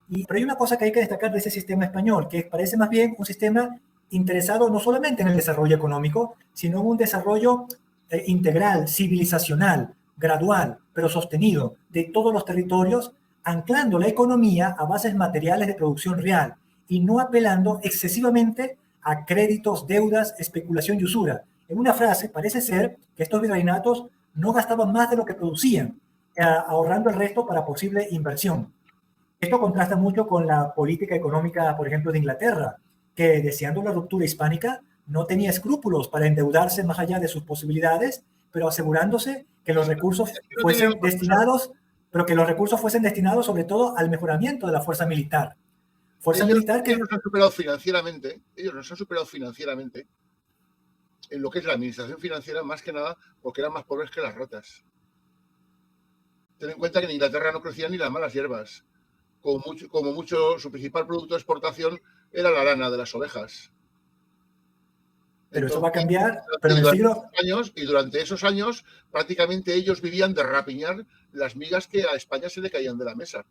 Pero hay una cosa que hay que destacar de ese sistema español, que parece más bien un sistema interesado no solamente en el desarrollo económico, sino en un desarrollo integral, civilizacional, gradual, pero sostenido de todos los territorios, anclando la economía a bases materiales de producción real y no apelando excesivamente a créditos, deudas, especulación y usura. En una frase, parece ser que estos virreinatos no gastaban más de lo que producían, ahorrando el resto para posible inversión. Esto contrasta mucho con la política económica, por ejemplo, de Inglaterra, que deseando la ruptura hispánica no tenía escrúpulos para endeudarse más allá de sus posibilidades, pero asegurándose que los recursos fuesen destinados, sobre todo al mejoramiento de la fuerza militar. Ellos nos han superado financieramente, en lo que es la administración financiera, más que nada porque eran más pobres que las ratas. Ten en cuenta que en Inglaterra no crecían ni las malas hierbas. Como mucho, su principal producto de exportación era la lana de las ovejas. Pero entonces, eso va a cambiar. Y durante esos años, prácticamente ellos vivían de rapiñar las migas que a España se le caían de la mesa.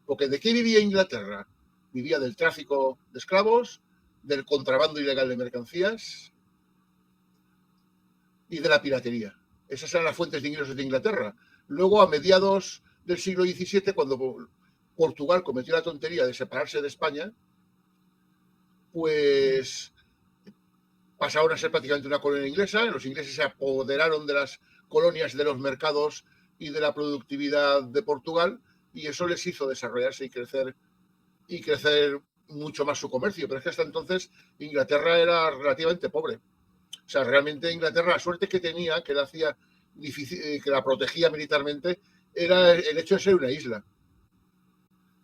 Porque ¿de qué vivía Inglaterra? Vivía del tráfico de esclavos, del contrabando ilegal de mercancías y de la piratería. Esas eran las fuentes de ingresos de Inglaterra. Luego, a mediados del siglo XVII, cuando Portugal cometió la tontería de separarse de España, pues pasaron a ser prácticamente una colonia inglesa. Los ingleses se apoderaron de las colonias, de los mercados y de la productividad de Portugal, y eso les hizo desarrollarse y crecer mucho más su comercio. Pero es que hasta entonces Inglaterra era relativamente pobre. O sea, realmente Inglaterra, la suerte que tenía, que la hacía difícil, que la protegía militarmente, era el hecho de ser una isla.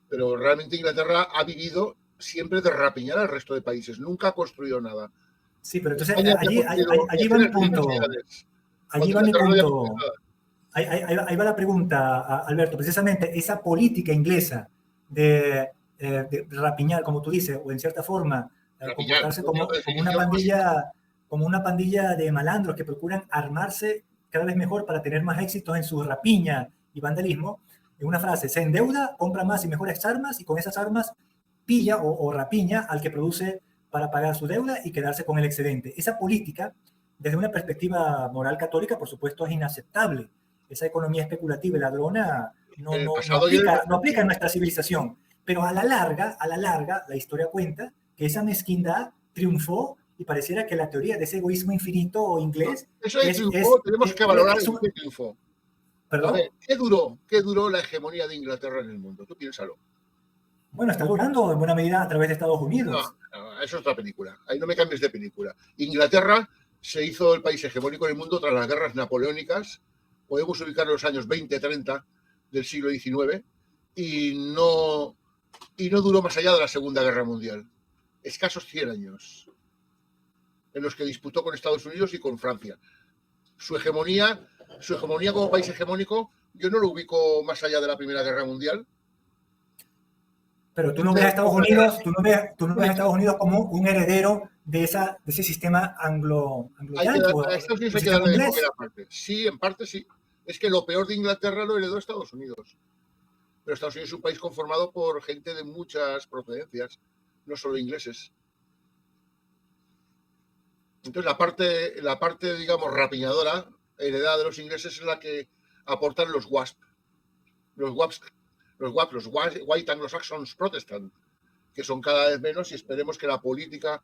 Pero realmente Inglaterra ha vivido siempre de rapiñar al resto de países. Nunca ha construido nada. Sí, pero entonces allí va mi punto. Allí va mi punto. Ahí va la pregunta, Alberto. Precisamente esa política inglesa de rapiñar, como tú dices, o en cierta forma comportarse como una pandilla de malandros que procuran armarse cada vez mejor para tener más éxitos en su rapiña y vandalismo. En una frase, se endeuda, compra más y mejores armas, y con esas armas pilla o rapiña al que produce para pagar su deuda y quedarse con el excedente. Esa política, desde una perspectiva moral católica, por supuesto, es inaceptable. Esa economía especulativa y ladrona no aplica en nuestra civilización. Pero a la larga, la historia cuenta que esa mezquindad triunfó y pareciera que la teoría de ese egoísmo infinito inglés... tenemos que valorar el triunfo. ¿Perdón? A ver, ¿qué duró la hegemonía de Inglaterra en el mundo? Tú piénsalo. Bueno, está durando en buena medida a través de Estados Unidos. No, eso es otra película. Ahí no me cambies de película. Inglaterra se hizo el país hegemónico en el mundo tras las guerras napoleónicas. Podemos ubicar los años 20-30 del siglo XIX y no duró más allá de la Segunda Guerra Mundial. Escasos 100 años en los que disputó con Estados Unidos y con Francia. Su hegemonía como país hegemónico, yo no lo ubico más allá de la Primera Guerra Mundial. Pero tú no ves a Estados Unidos, Estados Unidos como un heredero de ese sistema anglo-yanqui. A Estados Unidos hay que darle de comer aparte. Sí, en parte sí. Es que lo peor de Inglaterra lo heredó Estados Unidos. Pero Estados Unidos es un país conformado por gente de muchas procedencias, no solo ingleses. Entonces la parte, digamos, rapiñadora, heredada de los ingleses, es la que aportan los WASP. Los White Anglo-Saxons Protestant, que son cada vez menos, y esperemos que la política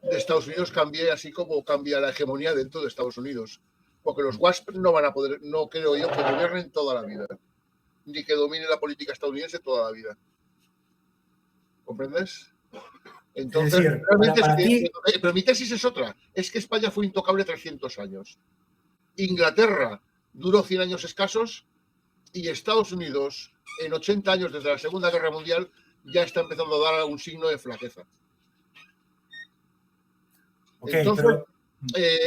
de Estados Unidos cambie así como cambia la hegemonía dentro de Estados Unidos. Porque los WASP no van a poder, no creo yo, que gobiernen toda la vida, ni que domine la política estadounidense toda la vida. ¿Comprendes? Entonces, decir, realmente pero mi tesis es otra. Es que España fue intocable 300 años. Inglaterra duró 100 años escasos y Estados Unidos, en 80 años desde la Segunda Guerra Mundial, ya está empezando a dar un signo de flaqueza. Okay, entonces,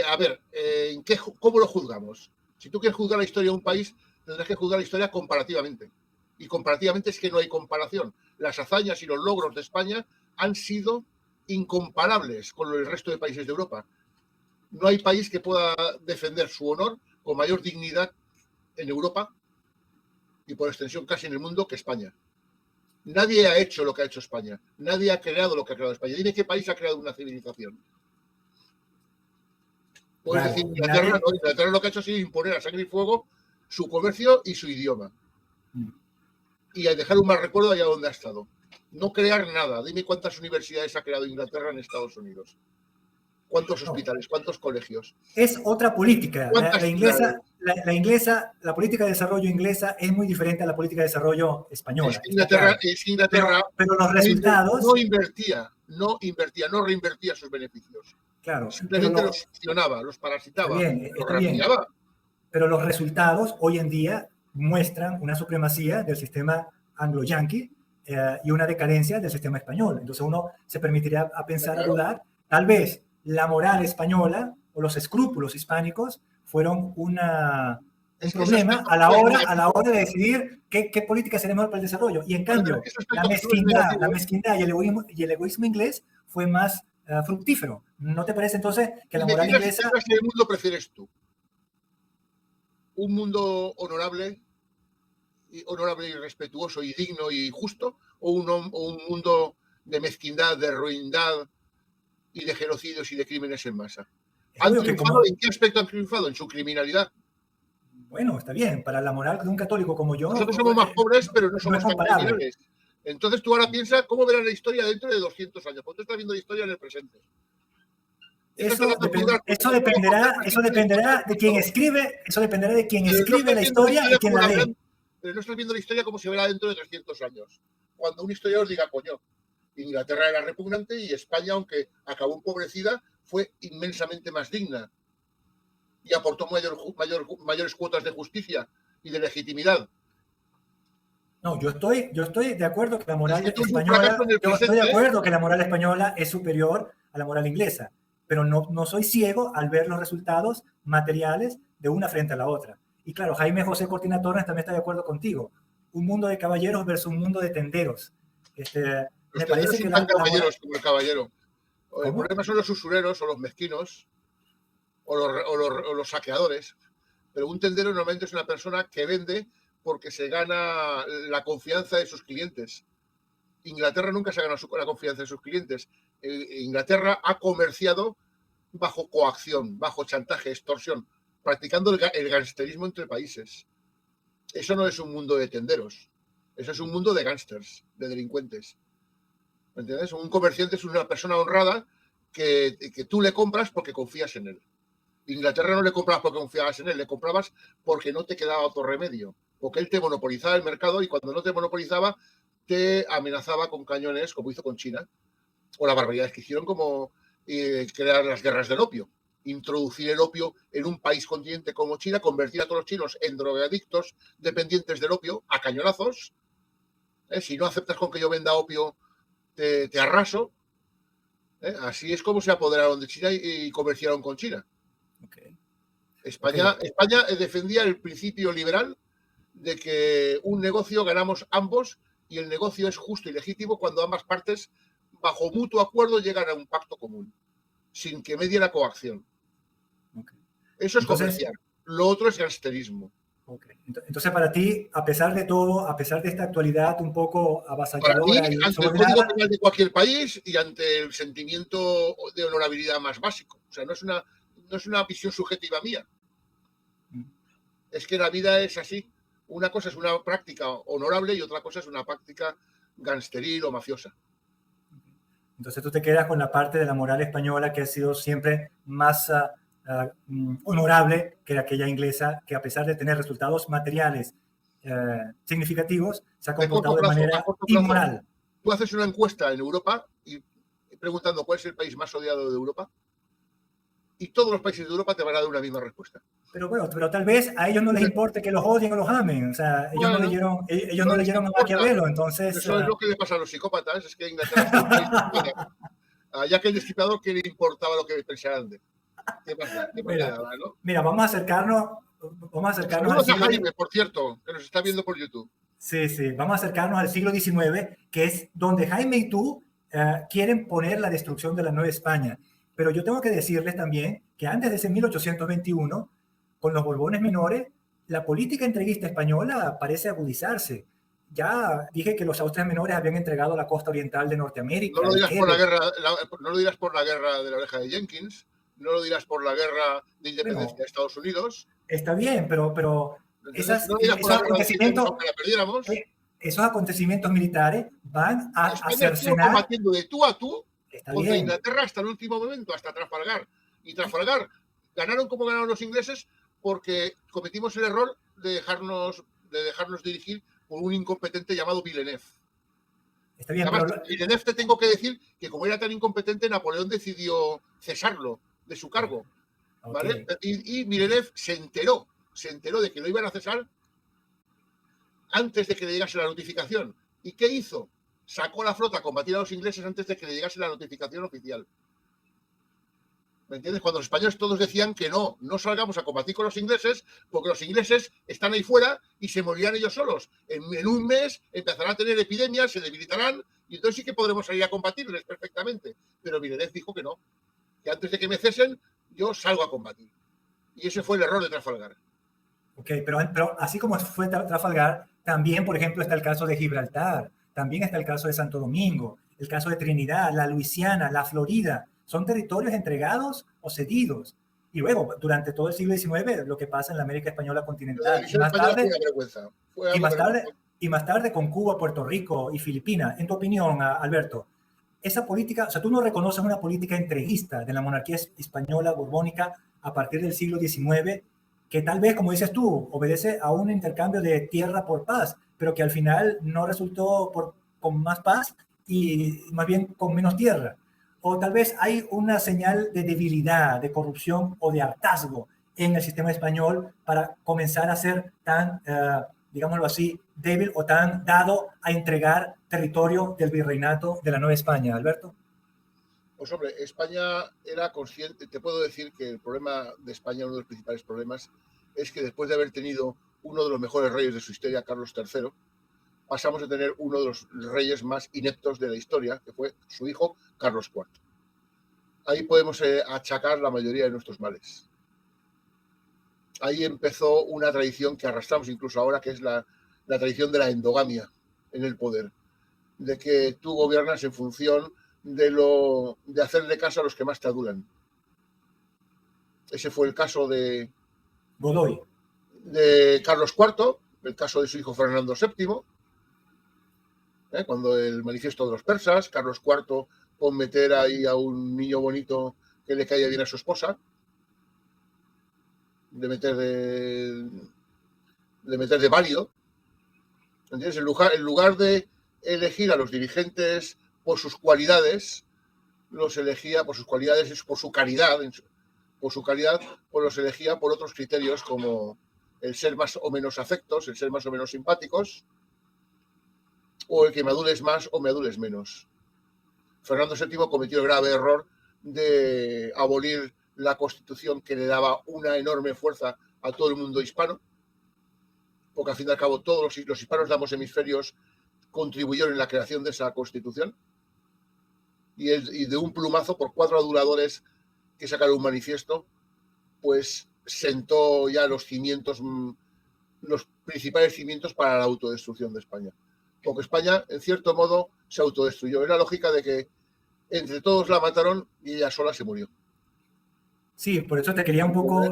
a ver, ¿cómo lo juzgamos? Si tú quieres juzgar la historia de un país, tendrás que juzgar la historia comparativamente. Y comparativamente es que no hay comparación. Las hazañas y los logros de España han sido incomparables con el resto de países de Europa. No hay país que pueda defender su honor con mayor dignidad en Europa y por extensión casi en el mundo que España. Nadie ha hecho lo que ha hecho España. Nadie ha creado lo que ha creado España. Dime qué país ha creado una civilización. Puedes decir Inglaterra, no. Inglaterra lo que ha hecho ha sido imponer a sangre y fuego su comercio y su idioma. Y a dejar un mal recuerdo allá donde ha estado. No crear nada. Dime cuántas universidades ha creado Inglaterra en Estados Unidos. ¿Cuántos hospitales? ¿Cuántos colegios? Es otra política. La política de desarrollo inglesa es muy diferente a la política de desarrollo española. Inglaterra pero los resultados... No reinvertía sus beneficios. Claro. Simplemente los succionaba, los parasitaba, los rapiñaba. Pero los resultados hoy en día muestran una supremacía del sistema anglo-yanqui y una decadencia del sistema español. Entonces uno se permitiría a pensar, a dudar, tal vez la moral española o los escrúpulos hispánicos fueron un problema a la hora de decidir qué política sería mejor para el desarrollo. Y en cambio, la mezquindad y el egoísmo inglés fue más fructífero. ¿No te parece entonces que la moral inglesa... ¿Qué clase de mundo prefieres tú? ¿Un mundo honorable y respetuoso y digno y justo? ¿O un mundo de mezquindad, de ruindad y de genocidios y de crímenes en masa? ¿En qué aspecto han triunfado? En su criminalidad. Bueno, está bien. Para la moral de un católico como yo... Nosotros somos más pobres, pero no somos tan criminales. Entonces tú ahora piensas cómo verás la historia dentro de 200 años, porque tú estás viendo la historia en el presente. Eso dependerá de quien escribe, la historia y quien la lee. Pero no estás viendo la historia como se verá dentro de 300 años. Cuando un historiador diga, coño, Inglaterra era repugnante y España, aunque acabó empobrecida, fue inmensamente más digna y aportó mayores cuotas de justicia y de legitimidad. No, yo estoy de acuerdo que la moral española, que la moral española es superior a la moral inglesa, pero no soy ciego al ver los resultados materiales de una frente a la otra. Y claro, Jaime José Cortina Torres también está de acuerdo contigo. Un mundo de caballeros versus un mundo de tenderos. Me parece que son caballeros como el caballero. El problema son los usureros o los mezquinos o los saqueadores. Pero un tendero normalmente es una persona que vende porque se gana la confianza de sus clientes. Inglaterra nunca se ha ganado la confianza de sus clientes. Inglaterra ha comerciado bajo coacción, bajo chantaje, extorsión, practicando el gangsterismo entre países. Eso no es un mundo de tenderos. Eso es un mundo de gángsters, de delincuentes. ¿Me entiendes? Un comerciante es una persona honrada que tú le compras porque confías en él. Inglaterra no le comprabas porque confiabas en él, le comprabas porque no te quedaba otro remedio. Porque él te monopolizaba el mercado y cuando no te monopolizaba te amenazaba con cañones, como hizo con China, o las barbaridades que hicieron como crear las guerras del opio, introducir el opio en un país continente como China, convertir a todos los chinos en drogadictos dependientes del opio a cañonazos. Si no aceptas con que yo venda opio, te arraso. Así es como se apoderaron de China y comerciaron con China. Okay. España defendía el principio liberal de que un negocio ganamos ambos y el negocio es justo y legítimo cuando ambas partes, bajo mutuo acuerdo, llegan a un pacto común, sin que medie la coacción. Okay. Eso es comerciar. Lo otro es gangsterismo. Okay. Entonces, para ti, a pesar de todo, a pesar de esta actualidad un poco avasalladora... Para mí, ante el código penal de cualquier país y ante el sentimiento de honorabilidad más básico. O sea, no es una visión subjetiva mía. Es que la vida es así. Una cosa es una práctica honorable y otra cosa es una práctica gangsteril o mafiosa. Entonces tú te quedas con la parte de la moral española que ha sido siempre más honorable que aquella inglesa, que a pesar de tener resultados materiales significativos, se ha comportado de manera inmoral. Tú haces una encuesta en Europa y preguntando cuál es el país más odiado de Europa y todos los países de Europa te van a dar una misma respuesta. Pero bueno, pero tal vez a ellos no les importe que los odien o los amen. O sea, ellos no leyeron a Maquiavelo, entonces... Eso es lo que le pasa a los psicópatas, es que Inglaterra es un país psicópata. Ya que el destripador, ¿qué le importaba lo que pensaran de? ¿Qué pasa? ¿No? Mira, vamos a acercarnos al siglo... Jaime, por cierto, que nos está viendo por YouTube. Sí, vamos a acercarnos al siglo XIX, que es donde Jaime y tú quieren poner la destrucción de la Nueva España. Pero yo tengo que decirles también que antes de ese 1821, con los Borbones menores, la política entreguista española parece agudizarse. ya dije que los Austrias menores habían entregado la costa oriental de Norteamérica. No lo dirás por la guerra, no lo dirás por la guerra de la oreja de Jenkins, no lo dirás por la guerra de independencia de Estados Unidos. Está bien, pero esos acontecimientos militares van a cercenar. Combatiendo de tú a tú contra Inglaterra hasta el último momento, hasta Trafalgar. Y Trafalgar ganaron como ganaron los ingleses porque cometimos el error de dejarnos dirigir por un incompetente llamado Villeneuve. Está bien, además, Villeneuve, te tengo que decir que como era tan incompetente, Napoleón decidió cesarlo de su cargo. ¿Vale? Y Villeneuve se enteró de que lo iban a cesar antes de que le llegase la notificación. ¿Y qué hizo? Sacó la flota a combatir a los ingleses antes de que le llegase la notificación oficial. ¿Me entiendes? Cuando los españoles todos decían que no salgamos a combatir con los ingleses porque los ingleses están ahí fuera y se morirán ellos solos. En un mes empezarán a tener epidemias, se debilitarán y entonces sí que podremos salir a combatirles perfectamente. Pero Villeneuve dijo que no, que antes de que me cesen yo salgo a combatir. Y ese fue el error de Trafalgar. Ok, pero así como fue Trafalgar, también, por ejemplo, está el caso de Gibraltar, también está el caso de Santo Domingo, el caso de Trinidad, la Luisiana, la Florida. Son territorios entregados o cedidos. Y luego, durante todo el siglo XIX, lo que pasa en la América Española continental. Y más tarde con Cuba, Puerto Rico y Filipinas. En tu opinión, Alberto, esa política, o sea, tú no reconoces una política entreguista de la monarquía española borbónica a partir del siglo XIX, que tal vez, como dices tú, obedece a un intercambio de tierra por paz, pero que al final no resultó con más paz y más bien con menos tierra. O tal vez hay una señal de debilidad, de corrupción o de hartazgo en el sistema español para comenzar a ser tan, digámoslo así, débil o tan dado a entregar territorio del virreinato de la Nueva España. Alberto. Pues hombre, España era consciente, te puedo decir que el problema de España, uno de los principales problemas, es que después de haber tenido uno de los mejores reyes de su historia, Carlos III, pasamos a tener uno de los reyes más ineptos de la historia, que fue su hijo, Carlos IV. Ahí podemos achacar la mayoría de nuestros males. Ahí empezó una tradición que arrastramos incluso ahora, que es la tradición de la endogamia en el poder, de que tú gobiernas en función de hacerle caso a los que más te adulan. Ese fue el caso de Godoy, de Carlos IV, el caso de su hijo Fernando VII, cuando el manifiesto de los persas, Carlos IV con meter ahí a un niño bonito que le caía bien a su esposa, de meter de válido. ¿Entiendes? En lugar de elegir a los dirigentes por sus cualidades, los elegía por sus cualidades, por su caridad, pues los elegía por otros criterios como el ser más o menos afectos, el ser más o menos simpáticos, o el que me adules más o me adules menos. Fernando VII cometió el grave error de abolir la Constitución que le daba una enorme fuerza a todo el mundo hispano, porque al fin y al cabo todos los hispanos de ambos hemisferios contribuyeron en la creación de esa Constitución, y de un plumazo, por 4 aduladores que sacaron un manifiesto, pues sentó ya los principales cimientos para la autodestrucción de España. Porque España, en cierto modo, se autodestruyó. Es la lógica de que entre todos la mataron y ella sola se murió. Sí, por eso te quería un poco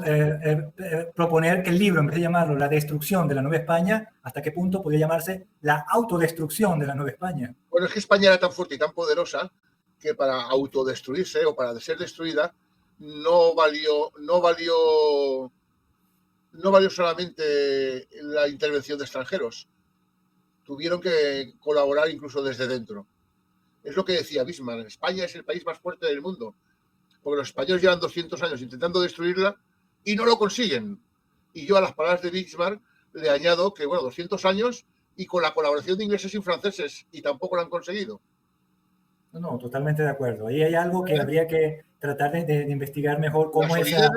proponer que el libro, en vez de llamarlo La destrucción de la Nueva España, ¿hasta qué punto podría llamarse La autodestrucción de la Nueva España? Bueno, es que España era tan fuerte y tan poderosa que para autodestruirse o para ser destruida no valió solamente la intervención de extranjeros. Tuvieron que colaborar incluso desde dentro. Es lo que decía Bismarck: España es el país más fuerte del mundo, porque los españoles llevan 200 años intentando destruirla y no lo consiguen. Y yo a las palabras de Bismarck le añado que, 200 años y con la colaboración de ingleses y franceses, y tampoco lo han conseguido. No, totalmente de acuerdo. Ahí hay algo que habría que tratar de investigar mejor, cómo esa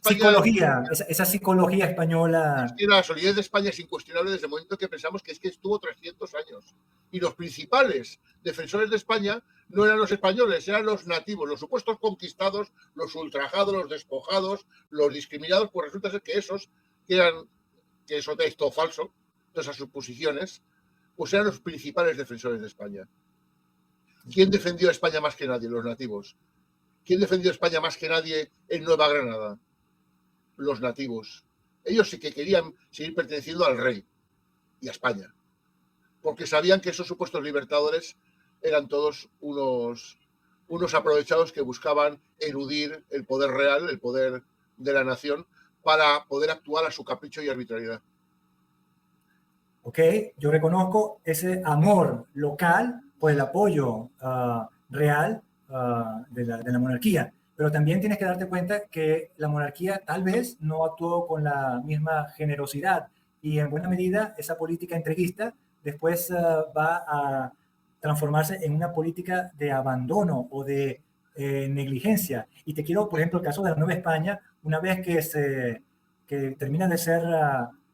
psicología, esa psicología española. Es que la solidez de España es incuestionable desde el momento que pensamos que estuvo 300 años. Y los principales defensores de España no eran los españoles, eran los nativos, los supuestos conquistados, los ultrajados, los despojados, los discriminados. Pues resulta ser que eso es todo falso, todas esas suposiciones, pues eran los principales defensores de España. ¿Quién defendió a España más que nadie? Los nativos. ¿Quién defendió a España más que nadie en Nueva Granada? Los nativos. Ellos sí que querían seguir perteneciendo al rey y a España, porque sabían que esos supuestos libertadores eran todos unos aprovechados que buscaban eludir el poder real, el poder de la nación, para poder actuar a su capricho y arbitrariedad. Ok, yo reconozco ese amor local por el apoyo real de la monarquía, pero también tienes que darte cuenta que la monarquía tal vez no actuó con la misma generosidad y en buena medida esa política entreguista después va a transformarse en una política de abandono o de negligencia. Y te quiero, por ejemplo, el caso de la Nueva España, una vez que termina de ser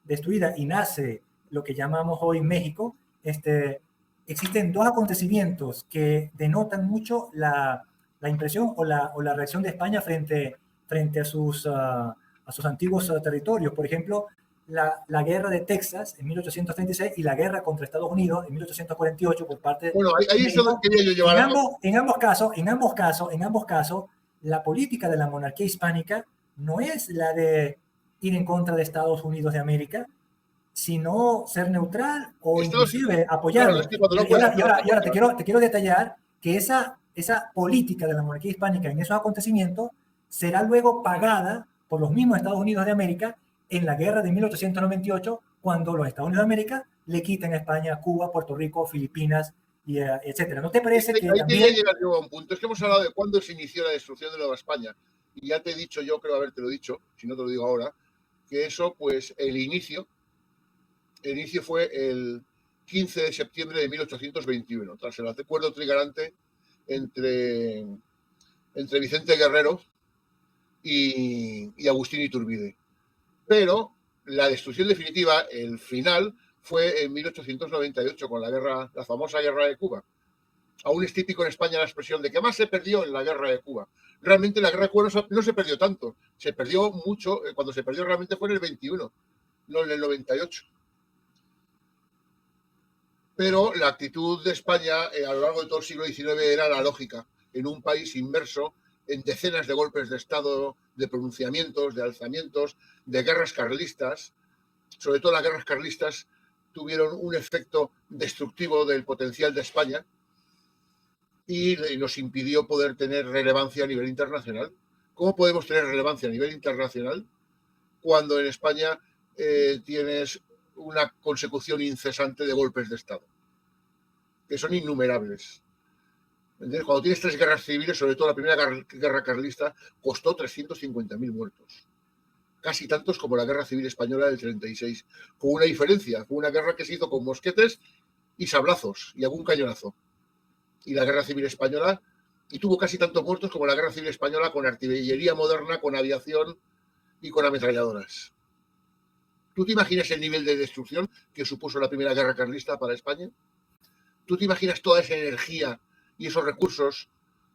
destruida y nace lo que llamamos hoy México, existen dos acontecimientos que denotan mucho la impresión o la reacción de España frente a sus antiguos territorios. Por ejemplo, la guerra de Texas en 1836 y la guerra contra Estados Unidos en 1848 por parte bueno, ahí de es donde quería yo llevar en ambos casos, la política de la monarquía hispánica no es la de ir en contra de Estados Unidos de América, sino ser neutral o inclusive apoyarlo. Y ahora te quiero detallar que esa política de la monarquía hispánica en esos acontecimientos será luego pagada por los mismos Estados Unidos de América en la guerra de 1898, cuando los Estados Unidos de América le quitan a España, Cuba, Puerto Rico, Filipinas, y, etcétera. ¿No te parece que ahí también... quería llegar yo a un punto? Es que hemos hablado de cuándo se inició la destrucción de Nueva España. Y ya te he dicho yo, creo haberte lo dicho, si no te lo digo ahora, que eso, pues el inicio fue el 15 de septiembre de 1821, tras el acuerdo trigarante entre Vicente Guerrero y Agustín Iturbide. Pero la destrucción definitiva, el final, fue en 1898 con la famosa guerra de Cuba. Aún es típico en España la expresión de que más se perdió en la guerra de Cuba. Realmente la guerra de Cuba no se perdió tanto, se perdió mucho, cuando se perdió realmente fue en el 21, no en el 98. Pero la actitud de España a lo largo de todo el siglo XIX era la lógica, en un país inmerso en decenas de golpes de Estado, de pronunciamientos, de alzamientos, de guerras carlistas. Sobre todo las guerras carlistas tuvieron un efecto destructivo del potencial de España y nos impidió poder tener relevancia a nivel internacional. ¿Cómo podemos tener relevancia a nivel internacional cuando en España tienes una consecución incesante de golpes de Estado, que son innumerables? ¿Entiendes? Cuando tienes 3 guerras civiles, sobre todo la primera guerra carlista, costó 350.000 muertos. Casi tantos como la Guerra Civil Española del 36. Con una diferencia, fue una guerra que se hizo con mosquetes y sablazos y algún cañonazo. Y la Guerra Civil Española, y tuvo casi tantos muertos como la Guerra Civil Española, con artillería moderna, con aviación y con ametralladoras. ¿Tú te imaginas el nivel de destrucción que supuso la primera guerra carlista para España? ¿Tú te imaginas toda esa energía y esos recursos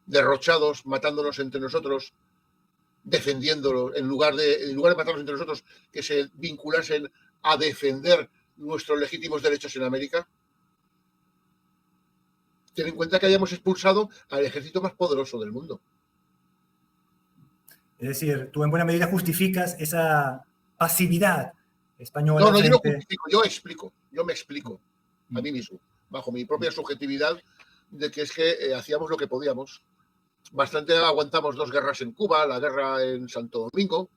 derrochados, matándonos entre nosotros, defendiéndolo, en lugar de matarnos entre nosotros, que se vinculasen a defender nuestros legítimos derechos en América? Ten en cuenta que hayamos expulsado al ejército más poderoso del mundo. Es decir, tú en buena medida justificas esa pasividad española. No, yo no justifico, yo me explico a mí mismo, bajo mi propia subjetividad, de que es que hacíamos lo que podíamos. Bastante aguantamos 2 guerras en Cuba, la guerra en Santo Domingo,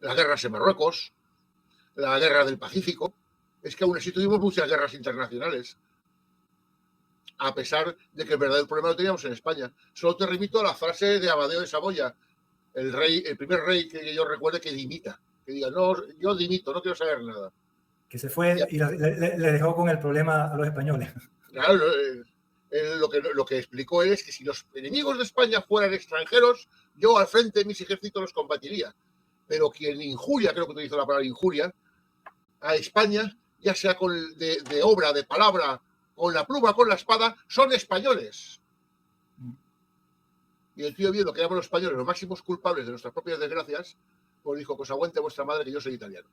las guerras en Marruecos, la guerra del Pacífico. Es que aún así tuvimos muchas guerras internacionales, a pesar de que el verdadero problema lo teníamos en España. Solo te remito a la frase de Amadeo de Saboya, el primer rey que yo recuerde que dimita, que diga, no, yo dimito, no quiero saber nada. Que se fue y le dejó con el problema a los españoles. Claro, lo que explicó él es que si los enemigos de España fueran extranjeros, yo al frente de mis ejércitos los combatiría. Pero quien injuria, creo que utilizó la palabra injuria, a España, ya sea de obra, de palabra, con la pluma, con la espada, son españoles. Y el tío, viendo que éramos los españoles los máximos culpables de nuestras propias desgracias, pues dijo, pues aguante vuestra madre que yo soy italiano.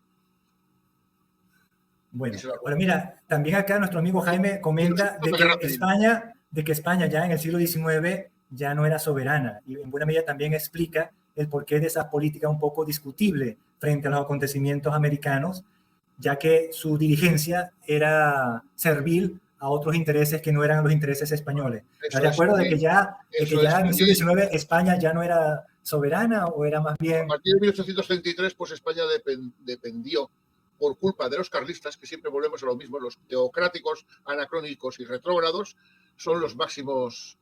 Bueno, ahora mira, también acá nuestro amigo Jaime comenta de que España ya en el siglo XIX ya no era soberana y en buena medida también explica el porqué de esa política un poco discutible frente a los acontecimientos americanos, ya que su dirigencia era servil a otros intereses que no eran los intereses españoles. ¿Estás de acuerdo de que ya en el siglo XIX España ya no era soberana o era más bien...? A partir de 1833, pues España dependió por culpa de los carlistas, que siempre volvemos a lo mismo, los teocráticos, anacrónicos y retrógrados son los máximos,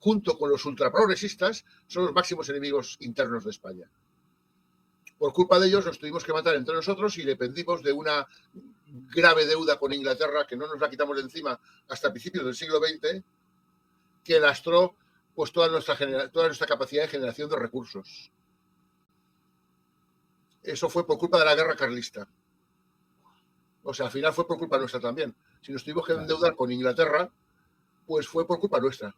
junto con los ultraprogresistas, son los máximos enemigos internos de España. Por culpa de ellos nos tuvimos que matar entre nosotros y dependimos de una grave deuda con Inglaterra que no nos la quitamos de encima hasta principios del siglo XX, que lastró pues toda nuestra capacidad de generación de recursos. Eso fue por culpa de la guerra carlista. O sea, al final fue por culpa nuestra también. Si nos tuvimos que endeudar con Inglaterra, pues fue por culpa nuestra.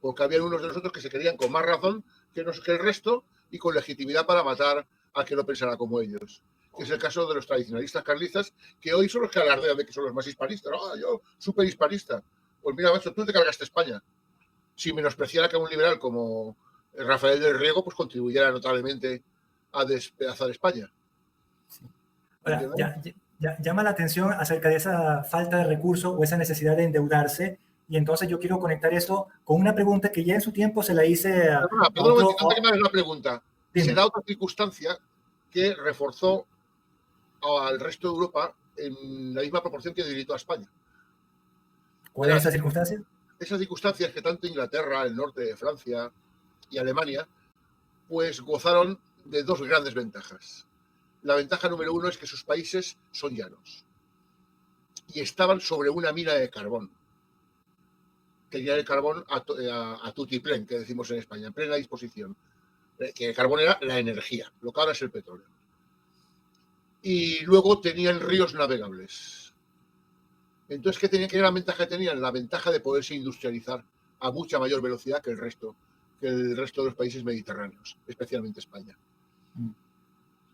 Porque había unos de nosotros que se querían con más razón que el resto y con legitimidad para matar a que no pensara como ellos. Que es el caso de los tradicionalistas carlistas, que hoy son los que alardean de que son los más hispanistas. ¡Ah, yo, súper hispanista! Pues mira, macho, tú te cargaste España. Si menospreciara que un liberal como Rafael del Riego, pues contribuyera notablemente a despedazar España. Sí. Ahora, llama la atención acerca de esa falta de recursos o esa necesidad de endeudarse, y entonces yo quiero conectar eso con una pregunta que ya en su tiempo se la hice a... Perdón, antes que me hagas la pregunta. Se da otra circunstancia que reforzó al resto de Europa en la misma proporción que debilitó a España. ¿Cuál es esa circunstancia? Esa circunstancia es que tanto Inglaterra, el norte de Francia y Alemania, pues gozaron de dos grandes ventajas. La ventaja número uno es que sus países son llanos y estaban sobre una mina de carbón. Tenían el carbón a tutiplén, que decimos en España, en plena disposición. Que el carbón era la energía, lo que ahora es el petróleo. Y luego tenían ríos navegables. Entonces, ¿qué gran ventaja tenían? La ventaja de poderse industrializar a mucha mayor velocidad que el resto de los países mediterráneos, especialmente España.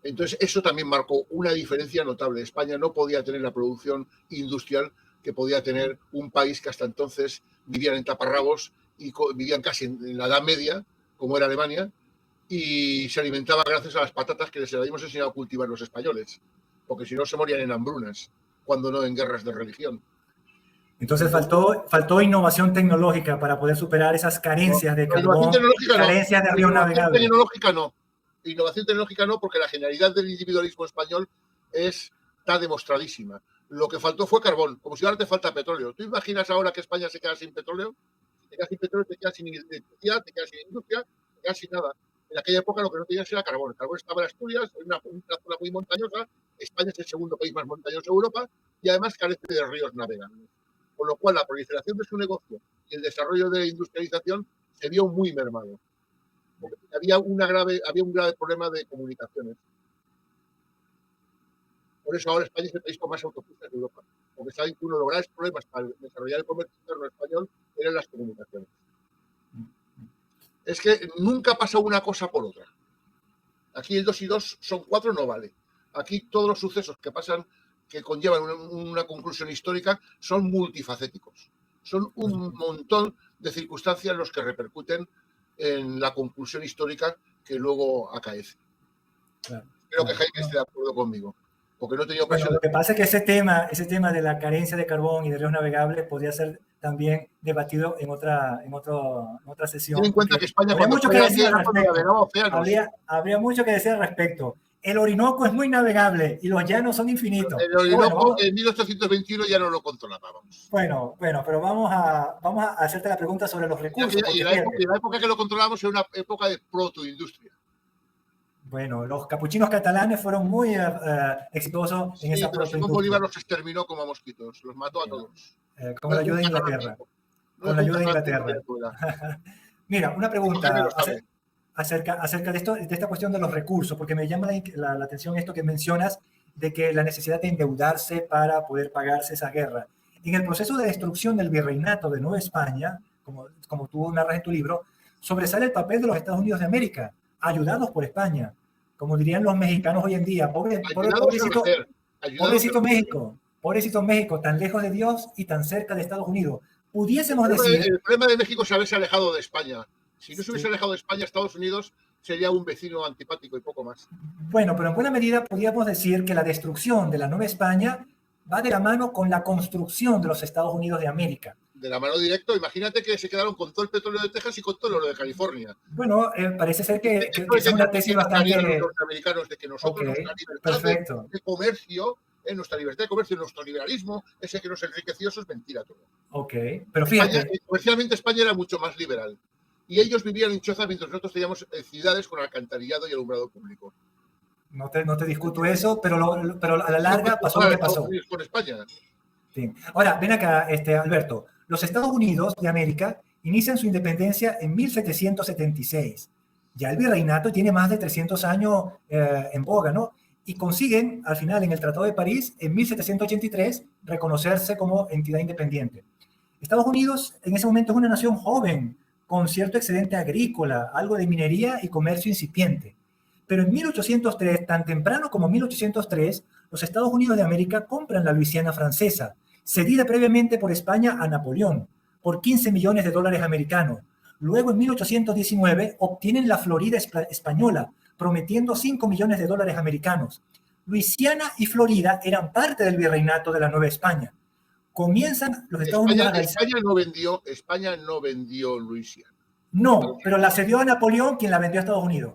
Entonces, eso también marcó una diferencia notable. España no podía tener la producción industrial que podía tener un país que hasta entonces vivían en taparrabos y vivían casi en la Edad Media, como era Alemania, y se alimentaba gracias a las patatas que les habíamos enseñado a cultivar los españoles, porque si no se morían en hambrunas, cuando no en guerras de religión. Entonces faltó innovación tecnológica para poder superar esas carencias de carbón, carencias de ríos navegables. Innovación tecnológica no, porque la genialidad del individualismo español está demostradísima. Lo que faltó fue carbón, como si ahora te falta petróleo. ¿Tú imaginas ahora que España se queda sin petróleo? Te quedas sin petróleo, te quedas sin electricidad, te quedas sin industria, te quedas sin nada. En aquella época lo que no tenías era carbón. El carbón estaba en Asturias, en una zona muy montañosa. España es el segundo país más montañoso de Europa y además carece de ríos navegables. Con lo cual la proliferación de su negocio y el desarrollo de industrialización se vio muy mermado. Porque había un grave problema de comunicaciones. Por eso ahora España es el país con más autopistas de Europa. Porque saben que uno de los grandes problemas para desarrollar el comercio interno español eran las comunicaciones. Es que nunca pasa una cosa por otra. Aquí el 2 y 2 son 4, no vale. Aquí todos los sucesos que pasan, que conllevan una conclusión histórica, son multifacéticos. Son un montón de circunstancias los que repercuten en la conclusión histórica que luego acaece. Espero que Jaime esté de acuerdo conmigo. Porque no he tenido ocasión. Lo que pasa es que ese tema de la carencia de carbón y de ríos navegables podría ser también debatido en otra sesión. Ten en cuenta que España habría mucho que decir al respecto. Habría mucho que decir al respecto. El Orinoco es muy navegable y los llanos son infinitos. El Orinoco en 1821 ya no lo controlábamos. Bueno, pero vamos a hacerte la pregunta sobre los recursos. Y la época que lo controlábamos era una época de protoindustria. Bueno, los capuchinos catalanes fueron muy exitosos en esa protoindustria. Simón Bolívar los exterminó como a mosquitos, los mató a todos. Con la ayuda de Inglaterra. Con la ayuda de Inglaterra. Mira, una pregunta acerca de esta cuestión de los recursos, porque me llama la atención esto que mencionas de que la necesidad de endeudarse para poder pagarse esa guerra. En el proceso de destrucción del virreinato de Nueva España, como tú narras en tu libro, sobresale el papel de los Estados Unidos de América, ayudados por España. Como dirían los mexicanos hoy en día, pobrecito México, Pobrecito México, tan lejos de Dios y tan cerca de Estados Unidos. Pudiésemos decir... El problema de México es haberse alejado de España. Si no se hubiese Sí. alejado de España, Estados Unidos sería un vecino antipático y poco más. Bueno, pero en buena medida podríamos decir que la destrucción de la Nueva España va de la mano con la construcción de los Estados Unidos de América. De la mano directa, imagínate que se quedaron con todo el petróleo de Texas y con todo el oro de California. Bueno, parece ser que es Esto una tesis bastante... los norteamericanos de que nosotros, Ok, nuestra libertad perfecto. de comercio, nuestra libertad de comercio, nuestro liberalismo, ese que nos enriqueció, eso es mentira todo. Ok, pero fíjate... España, comercialmente España era mucho más liberal. Y ellos vivían en chozas mientras nosotros teníamos ciudades con alcantarillado y alumbrado público. No te discuto eso, pero a la larga pasó lo que pasó. Con España. Sí. Ahora, ven acá, Alberto. Los Estados Unidos de América inician su independencia en 1776. Ya el virreinato tiene más de 300 años en boga, ¿no? Y consiguen, al final, en el Tratado de París, en 1783, reconocerse como entidad independiente. Estados Unidos en ese momento es una nación joven, con cierto excedente agrícola, algo de minería y comercio incipiente. Pero en 1803, tan temprano como 1803, los Estados Unidos de América compran la Luisiana francesa, cedida previamente por España a Napoleón, por 15 millones de dólares americanos. Luego, en 1819, obtienen la Florida española, prometiendo 5 millones de dólares americanos. Luisiana y Florida eran parte del virreinato de la Nueva España. Comienzan los Estados Unidos a realizar... España no vendió Luisiana. No, pero la cedió a Napoleón, quien la vendió a Estados Unidos.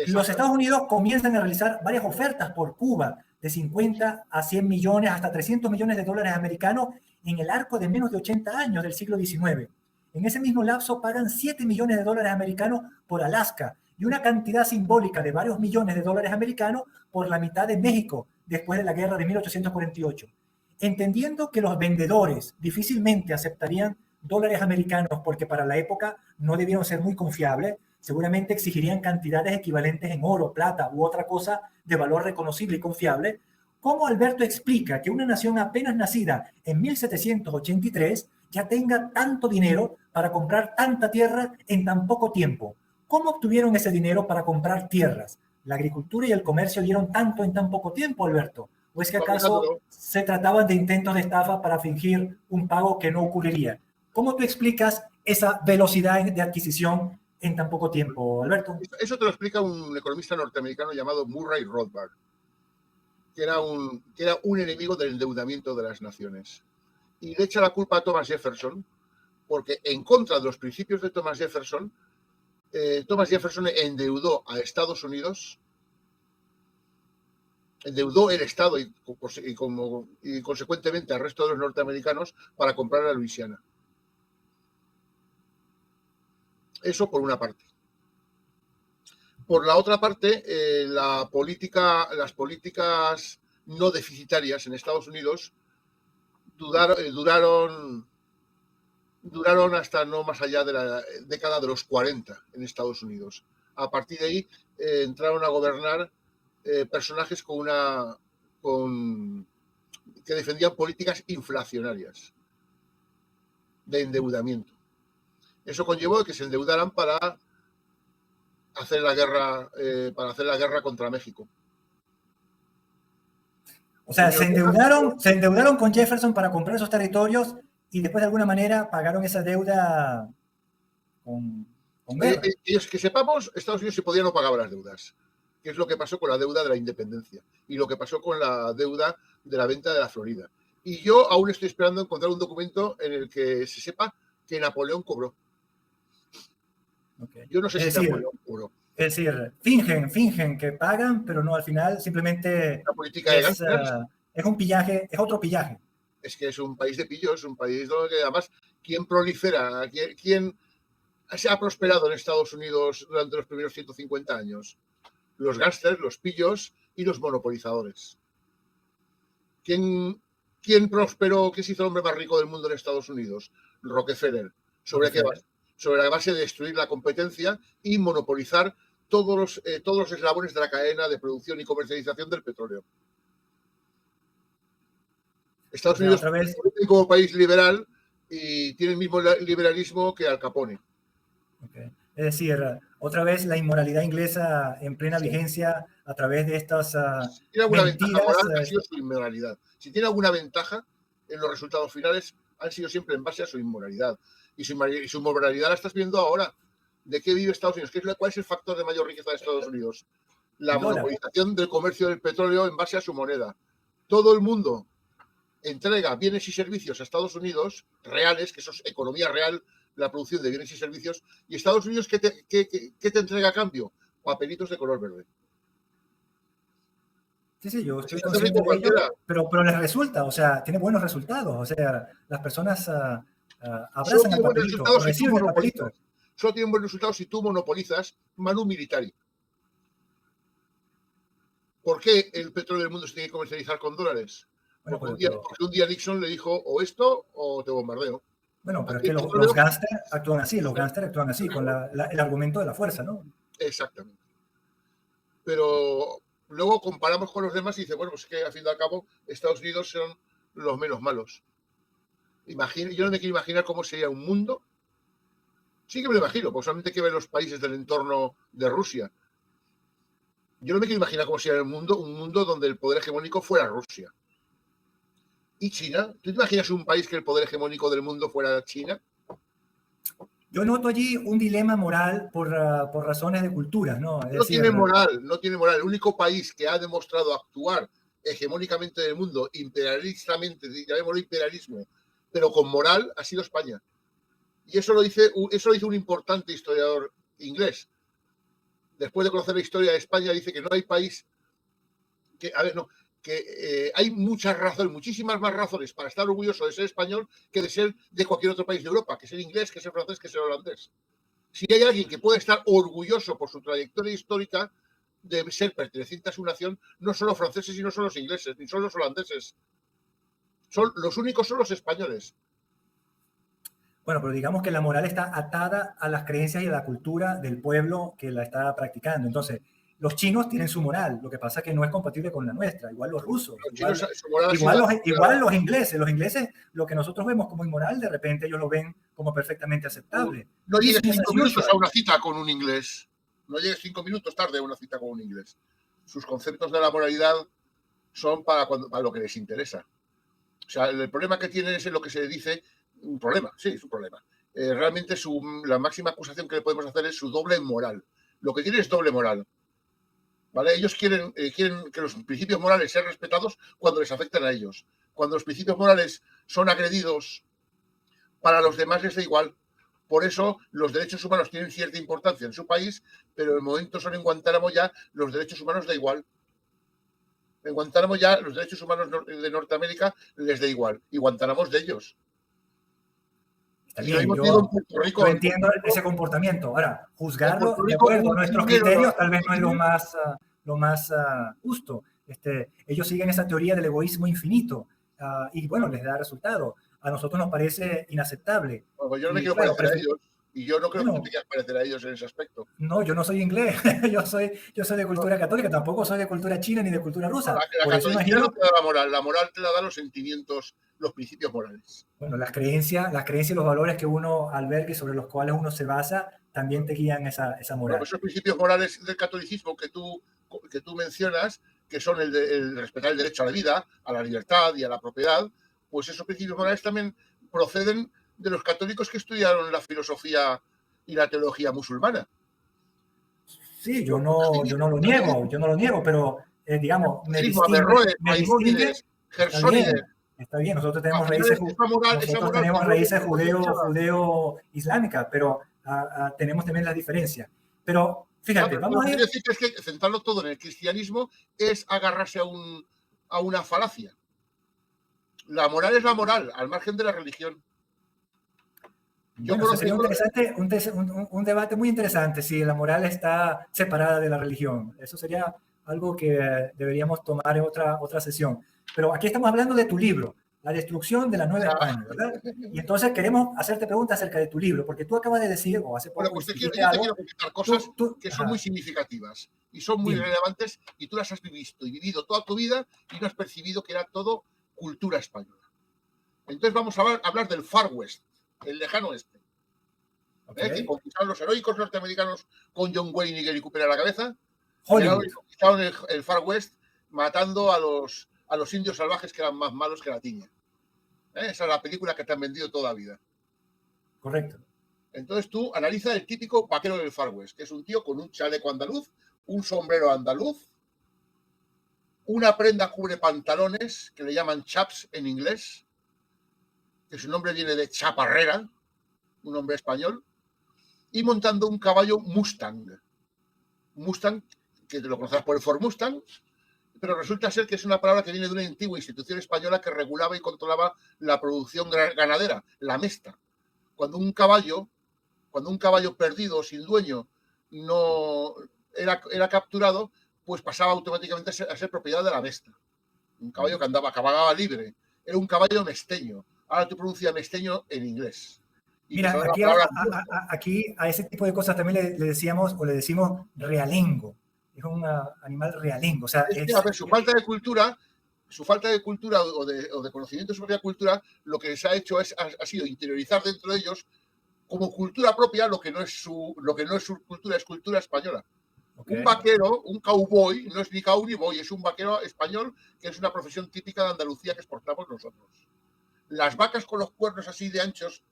Los Estados Unidos comienzan a realizar varias ofertas por Cuba, de 50 a 100 millones, hasta 300 millones de dólares americanos en el arco de menos de 80 años del siglo XIX. En ese mismo lapso pagan 7 millones de dólares americanos por Alaska y una cantidad simbólica de varios millones de dólares americanos por la mitad de México después de la guerra de 1848. Entendiendo que los vendedores difícilmente aceptarían dólares americanos porque para la época no debieron ser muy confiables, seguramente exigirían cantidades equivalentes en oro, plata u otra cosa de valor reconocible y confiable. ¿Cómo Alberto explica que una nación apenas nacida en 1783 ya tenga tanto dinero para comprar tanta tierra en tan poco tiempo? ¿Cómo obtuvieron ese dinero para comprar tierras? ¿La agricultura y el comercio dieron tanto en tan poco tiempo, Alberto? ¿O es que acaso se trataban de intentos de estafa para fingir un pago que no ocurriría? ¿Cómo tú explicas esa velocidad de adquisición en tan poco tiempo, Alberto? Eso te lo explica un economista norteamericano llamado Murray Rothbard, que era un enemigo del endeudamiento de las naciones. Y le echa la culpa a Thomas Jefferson, porque en contra de los principios de Thomas Jefferson endeudó a Estados Unidos, endeudó el Estado y consecuentemente al resto de los norteamericanos para comprar la Luisiana. Eso por una parte. Por la otra parte, las políticas no deficitarias en Estados Unidos duraron hasta no más allá de la década de los 40 en Estados Unidos. A partir de ahí entraron a gobernar personajes que defendían políticas inflacionarias de endeudamiento. Eso conllevó que se endeudaran para hacer la guerra contra México. O sea, se endeudaron con Jefferson para comprar esos territorios y después de alguna manera pagaron esa deuda con guerra. Ellos, que sepamos, Estados Unidos se podía no pagar las deudas, que es lo que pasó con la deuda de la independencia y lo que pasó con la deuda de la venta de la Florida. Y yo aún estoy esperando encontrar un documento en el que se sepa que Napoleón cobró. Okay. Yo no sé si Napoleón cobró. Es decir, fingen que pagan, pero no, al final simplemente la política de es un pillaje, es otro pillaje. Es que es un país de pillos, un país donde además, ¿quién prolifera? ¿Quién se ha prosperado en Estados Unidos durante los primeros 150 años? Los gángsters, los pillos y los monopolizadores. ¿Quién prosperó? ¿Quién se hizo el hombre más rico del mundo en Estados Unidos? Rockefeller. ¿Sobre qué base? Sobre la base de destruir la competencia y monopolizar todos los eslabones de la cadena de producción y comercialización del petróleo. Estados Unidos es como país liberal y tiene el mismo liberalismo que Al Capone. Okay. Es decir, otra vez la inmoralidad inglesa en plena vigencia a través de estas si tiene alguna mentiras. Ventaja moral, ha sido su inmoralidad. Si tiene alguna ventaja en los resultados finales, han sido siempre en base a su inmoralidad. Y su inmoralidad la estás viendo ahora. ¿De qué vive Estados Unidos? ¿Cuál es el factor de mayor riqueza de Estados Unidos? La monopolización del comercio del petróleo en base a su moneda. Todo el mundo entrega bienes y servicios a Estados Unidos reales, que eso es economía real, la producción de bienes y servicios, y Estados Unidos, ¿qué te entrega a cambio? Papelitos de color verde. Sí, yo estoy consciente de ello, pero les resulta, o sea, tiene buenos resultados, o sea, las personas abrazan el papelito, o reciben el papelito. Solo tienen buenos resultados si tú monopolizas manu militari. ¿Por qué el petróleo del mundo se tiene que comercializar con dólares? Bueno, porque un día Nixon le dijo o esto o te bombardeo. Bueno, pero es que los gángsters actúan así, con el argumento de la fuerza, ¿no? Exactamente. Pero luego comparamos con los demás y dice, bueno, pues es que al fin y al cabo Estados Unidos son los menos malos. Yo no me quiero imaginar cómo sería un mundo. Sí que me lo imagino, porque solamente hay que ver los países del entorno de Rusia. Yo no me quiero imaginar cómo sería un mundo donde el poder hegemónico fuera Rusia. ¿Y China? ¿Tú te imaginas un país que el poder hegemónico del mundo fuera China? Yo noto allí un dilema moral por razones de cultura, ¿no? No tiene moral. El único país que ha demostrado actuar hegemónicamente del mundo, imperialistamente, llamémoslo imperialismo, pero con moral, ha sido España. Y eso lo dice un importante historiador inglés. Después de conocer la historia de España, dice que no hay país que hay muchas razones, muchísimas más razones para estar orgulloso de ser español que de ser de cualquier otro país de Europa, que ser inglés, que ser francés, que ser holandés. Si hay alguien que puede estar orgulloso por su trayectoria histórica de ser perteneciente a su nación, no son los franceses y no son los ingleses, ni son los holandeses. Los únicos son los españoles. Bueno, pero digamos que la moral está atada a las creencias y a la cultura del pueblo que la está practicando. Entonces, los chinos tienen su moral, lo que pasa es que no es compatible con la nuestra, igual los rusos, igual los ingleses. Los ingleses, lo que nosotros vemos como inmoral, de repente ellos lo ven como perfectamente aceptable. No llegues 5 minutos a una cita con un inglés. No llegues 5 minutos tarde a una cita con un inglés. Sus conceptos de la moralidad son para lo que les interesa. O sea, el problema que tienen es en lo que se dice, un problema, sí, es un problema. Realmente la máxima acusación que le podemos hacer es su doble moral. Lo que tiene es doble moral. ¿Vale? Ellos quieren que los principios morales sean respetados cuando les afectan a ellos. Cuando los principios morales son agredidos, para los demás les da igual. Por eso los derechos humanos tienen cierta importancia en su país, pero en el momento son en Guantánamo ya los derechos humanos da igual. En Guantánamo ya los derechos humanos de Norteamérica les da igual. Y Guantánamo es de ellos. Bien, yo entiendo ese comportamiento. Ahora, juzgarlo de acuerdo a nuestros criterios tal vez no es lo más justo. Ellos siguen esa teoría del egoísmo infinito y bueno, les da resultado. A nosotros nos parece inaceptable. Bueno, yo no me quiero parecer a ellos y yo no creo que te quieras parecer a ellos en ese aspecto. No, yo no soy inglés. yo soy de cultura católica, tampoco soy de cultura china ni de cultura rusa. La catolicidad no te da la moral te la da los sentimientos, los principios morales. Bueno, las creencias y los valores que uno albergue y sobre los cuales uno se basa también te guían esa moral. Bueno, pues esos principios morales del catolicismo que tú mencionas, que son el respetar el derecho a la vida, a la libertad y a la propiedad, pues esos principios morales también proceden de los católicos que estudiaron la filosofía y la teología musulmana. Sí, yo no lo niego, pero digamos, me distingue. Está bien, nosotros tenemos raíces judeo-islámicas, pero tenemos también las diferencias. Pero fíjate, vamos a ir... decir que es que centrarlo todo en el cristianismo es agarrarse a una falacia. La moral es la moral, al margen de la religión. Bueno, sería un debate muy interesante si la moral está separada de la religión. Eso sería algo que deberíamos tomar en otra sesión. Pero aquí estamos hablando de tu libro, La destrucción de la Nueva España, ¿verdad? Y entonces queremos hacerte preguntas acerca de tu libro, porque tú acabas de decir, o hace poco... Bueno, pues yo te quiero comentar cosas que son muy significativas y son muy relevantes y tú las has vivido toda tu vida y no has percibido que era todo cultura española. Entonces vamos a hablar del Far West, el lejano oeste. que conquistaron los heroicos norteamericanos con John Wayne y Gary Cooper a la cabeza. Hollywood. Conquistaron el Far West matando a los indios salvajes que eran más malos que la tiña. Esa es la película que te han vendido toda la vida. Correcto. Entonces tú analiza el típico vaquero del Far West, que es un tío con un chaleco andaluz, un sombrero andaluz, una prenda cubre pantalones, que le llaman chaps en inglés, que su nombre viene de chaparrera, un hombre español, y montando un caballo Mustang. Mustang, que te lo conocerás por el Ford Mustang, pero resulta ser que es una palabra que viene de una antigua institución española que regulaba y controlaba la producción ganadera, la mesta. Cuando un caballo perdido, sin dueño, no era capturado, pues pasaba automáticamente a ser propiedad de la mesta. Un caballo que cabalgaba libre. Era un caballo mesteño. Ahora tú pronuncias mesteño en inglés. Y mira, aquí a ese tipo de cosas también le decíamos o le decimos realengo. Es un animal realengo. O sea, a ver, su falta de cultura o de conocimiento de su propia cultura, lo que se ha hecho ha sido interiorizar dentro de ellos como cultura propia lo que no es su cultura, es cultura española. Okay. Un vaquero, un cowboy, no es ni cow ni boy, es un vaquero español, que es una profesión típica de Andalucía que exportamos nosotros. Las vacas con los cuernos así de anchos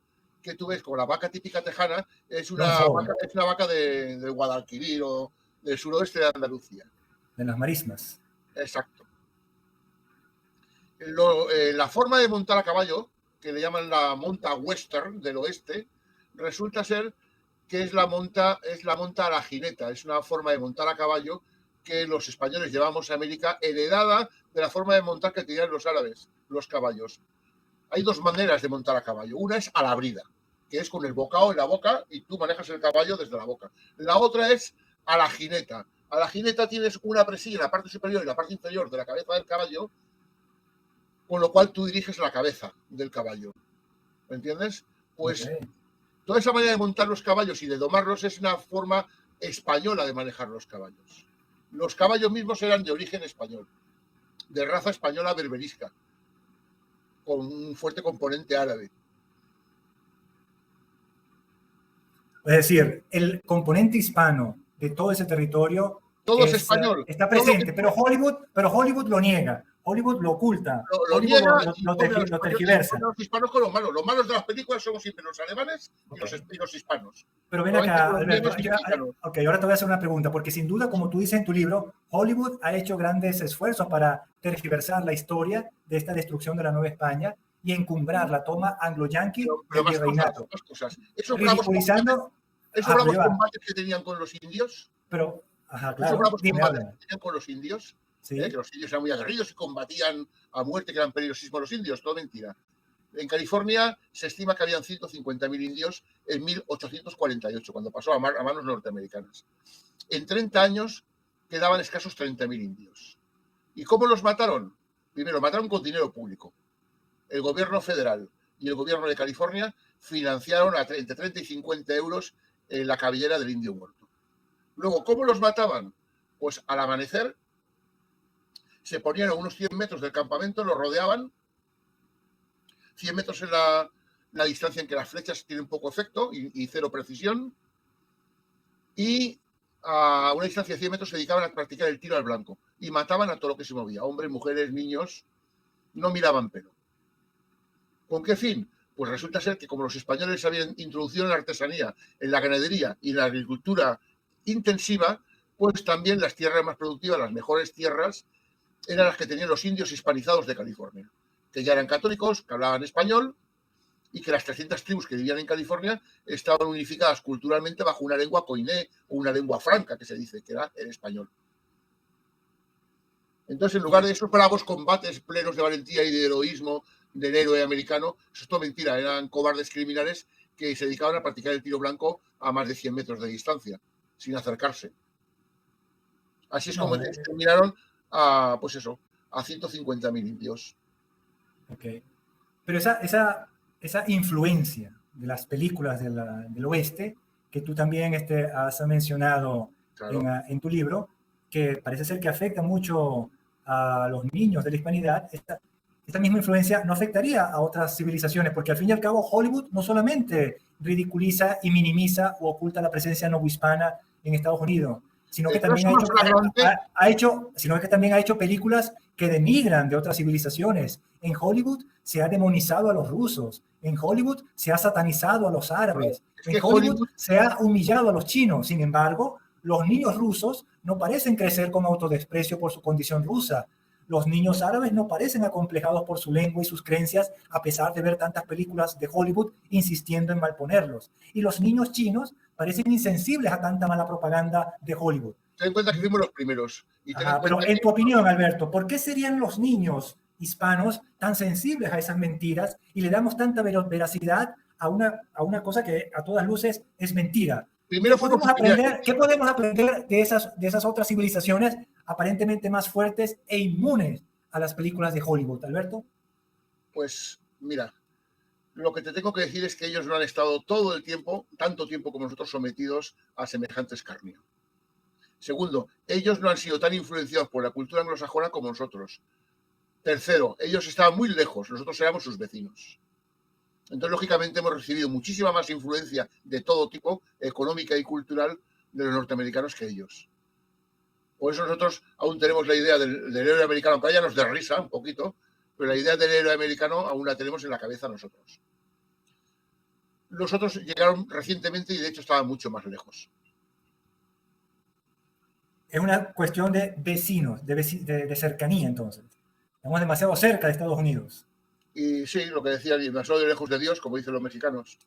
que tú ves, como la vaca típica tejana, es una vaca de Guadalquivir o del suroeste de Andalucía. De las marismas. Exacto. La forma de montar a caballo, que le llaman la monta western del oeste, resulta ser que es la monta a la jineta. Es una forma de montar a caballo que los españoles llevamos a América, heredada de la forma de montar que tenían los árabes, los caballos. Hay dos maneras de montar a caballo. Una es a la brida, que es con el bocado en la boca y tú manejas el caballo desde la boca. La otra es a la jineta. A la jineta tienes una presilla en la parte superior y la parte inferior de la cabeza del caballo, con lo cual tú diriges la cabeza del caballo. ¿Me entiendes? Pues toda esa manera de montar los caballos y de domarlos es una forma española de manejar los caballos. Los caballos mismos eran de origen español, de raza española berberisca, con un fuerte componente árabe. Es decir, el componente hispano de todo ese territorio todo es español. Está presente, pero Hollywood lo niega. Hollywood lo oculta. Lo tergiversa. Los hispanos con los malos. Los malos de las películas somos siempre los alemanes y los hispanos. Pero ven acá, Alberto. Ahora te voy a hacer una pregunta, porque sin duda, como tú dices en tu libro, Hollywood ha hecho grandes esfuerzos para tergiversar la historia de esta destrucción de la Nueva España y encumbrar la toma anglo-yanqui del virreinato. Esos bravos combates que tenían con los indios. Pero, claro. Esos bravos combates que tenían con los indios. Sí. Que los indios eran muy aguerridos y combatían a muerte, que eran peligrosísimos los indios, todo mentira. En California se estima que habían 150.000 indios en 1848, cuando pasó a manos norteamericanas. En 30 años quedaban escasos 30.000 indios. ¿Y cómo los mataron? Primero, mataron con dinero público. El gobierno federal y el gobierno de California financiaron entre 30 y 50 euros la cabellera del indio muerto. Luego, ¿cómo los mataban? Pues al amanecer se ponían a unos 100 metros del campamento, los rodeaban, 100 metros en la distancia en que las flechas tienen poco efecto y cero precisión, y a una distancia de 100 metros se dedicaban a practicar el tiro al blanco y mataban a todo lo que se movía, hombres, mujeres, niños, no miraban pelo. ¿Con qué fin? Pues resulta ser que como los españoles habían introducido en la artesanía, en la ganadería y en la agricultura intensiva, pues también las tierras más productivas, las mejores tierras, eran las que tenían los indios hispanizados de California, que ya eran católicos, que hablaban español y que las 300 tribus que vivían en California estaban unificadas culturalmente bajo una lengua koiné o una lengua franca, que se dice que era el español. Entonces, en lugar de esos bravos combates plenos de valentía y de heroísmo del héroe americano, eso es todo mentira, eran cobardes criminales que se dedicaban a practicar el tiro blanco a más de 100 metros de distancia, sin acercarse. Así es como exterminaron a 150.000 indios. Okay. Pero esa influencia de las películas del oeste, que tú también has mencionado en tu libro, que parece ser que afecta mucho a los niños de la hispanidad, esta misma influencia no afectaría a otras civilizaciones, porque al fin y al cabo Hollywood no solamente ridiculiza y minimiza o oculta la presencia novohispana en Estados Unidos, sino que también ha hecho películas que denigran de otras civilizaciones. En Hollywood se ha demonizado a los rusos, en Hollywood se ha satanizado a los árabes, en Hollywood se ha humillado a los chinos. Sin embargo, los niños rusos no parecen crecer con autodesprecio por su condición rusa. Los niños árabes no parecen acomplejados por su lengua y sus creencias, a pesar de ver tantas películas de Hollywood insistiendo en malponerlos. Y los niños chinos parecen insensibles a tanta mala propaganda de Hollywood. Ten en cuenta que fuimos los primeros. Pero en tu opinión, Alberto, ¿por qué serían los niños hispanos tan sensibles a esas mentiras y le damos tanta veracidad a una cosa que a todas luces es mentira? Primero ¿Qué podemos aprender de esas otras civilizaciones aparentemente más fuertes e inmunes a las películas de Hollywood, Alberto? Pues mira, lo que te tengo que decir es que ellos no han estado todo el tiempo, tanto tiempo como nosotros, sometidos a semejante escarnio. Segundo, ellos no han sido tan influenciados por la cultura anglosajona como nosotros. Tercero, ellos estaban muy lejos, nosotros éramos sus vecinos. Entonces, lógicamente, hemos recibido muchísima más influencia de todo tipo, económica y cultural, de los norteamericanos que ellos. Por eso nosotros aún tenemos la idea del héroe americano, que ya nos da risa un poquito, pero la idea del héroe americano aún la tenemos en la cabeza nosotros. Los otros llegaron recientemente y, de hecho, estaban mucho más lejos. Es una cuestión de vecinos, de cercanía, entonces. Estamos demasiado cerca de Estados Unidos. Y sí, lo que decía, demasiado de lejos de Dios, como dicen los mexicanos.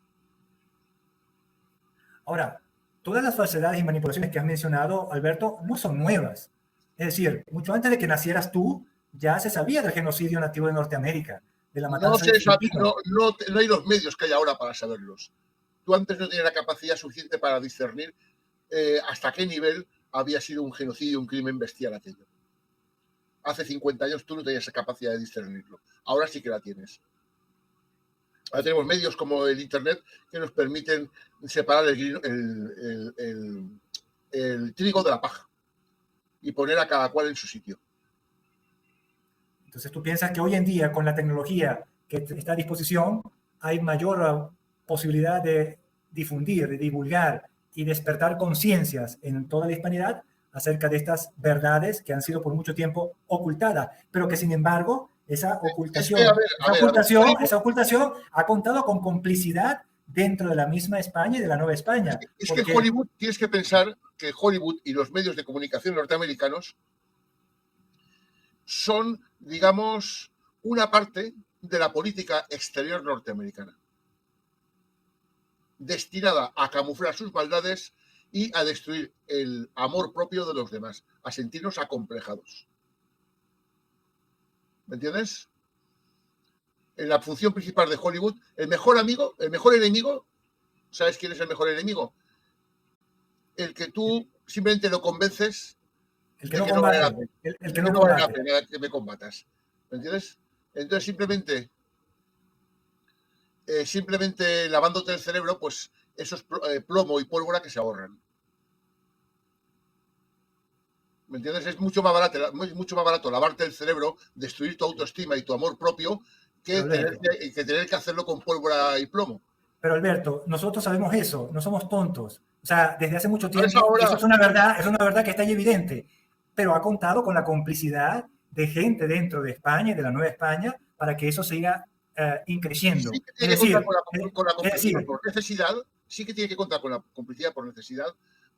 Ahora, todas las falsedades y manipulaciones que has mencionado, Alberto, no son nuevas. Es decir, mucho antes de que nacieras tú, ya se sabía del genocidio nativo de Norteamérica, de la matanza de filipinos. No hay los medios que hay ahora para saberlos. Tú antes no tenías la capacidad suficiente para discernir hasta qué nivel había sido un genocidio, un crimen bestial aquello. Hace 50 años tú no tenías esa capacidad de discernirlo. Ahora sí que la tienes. Ahora tenemos medios como el Internet que nos permiten separar el trigo de la paja y poner a cada cual en su sitio. Entonces tú piensas que hoy en día, con la tecnología que está a disposición, hay mayor posibilidad de difundir, de divulgar y despertar conciencias en toda la hispanidad acerca de estas verdades que han sido por mucho tiempo ocultadas, pero que sin embargo esa ocultación ha contado con complicidad dentro de la misma España y de la Nueva España. Es que Hollywood, tienes que pensar que Hollywood y los medios de comunicación norteamericanos son, digamos, una parte de la política exterior norteamericana, destinada a camuflar sus maldades y a destruir el amor propio de los demás, a sentirnos acomplejados. ¿Me entiendes? En la función principal de Hollywood, el mejor enemigo, ¿sabes quién es el mejor enemigo? El que tú simplemente lo convences el que no vale la pena que me combatas. ¿Me entiendes? Entonces simplemente lavándote el cerebro, pues eso es plomo y pólvora que se ahorran. ¿Me entiendes? Es mucho más barato lavarte el cerebro, destruir tu autoestima y tu amor propio que tener que hacerlo con pólvora y plomo. Pero Alberto, nosotros sabemos eso, no somos tontos. O sea, desde hace mucho tiempo, eso es una verdad que está ahí evidente, pero ha contado con la complicidad de gente dentro de España y de la Nueva España para que eso siga increciendo. Sí que tiene que contar con la complicidad por necesidad, sí que tiene que contar con la complicidad por necesidad,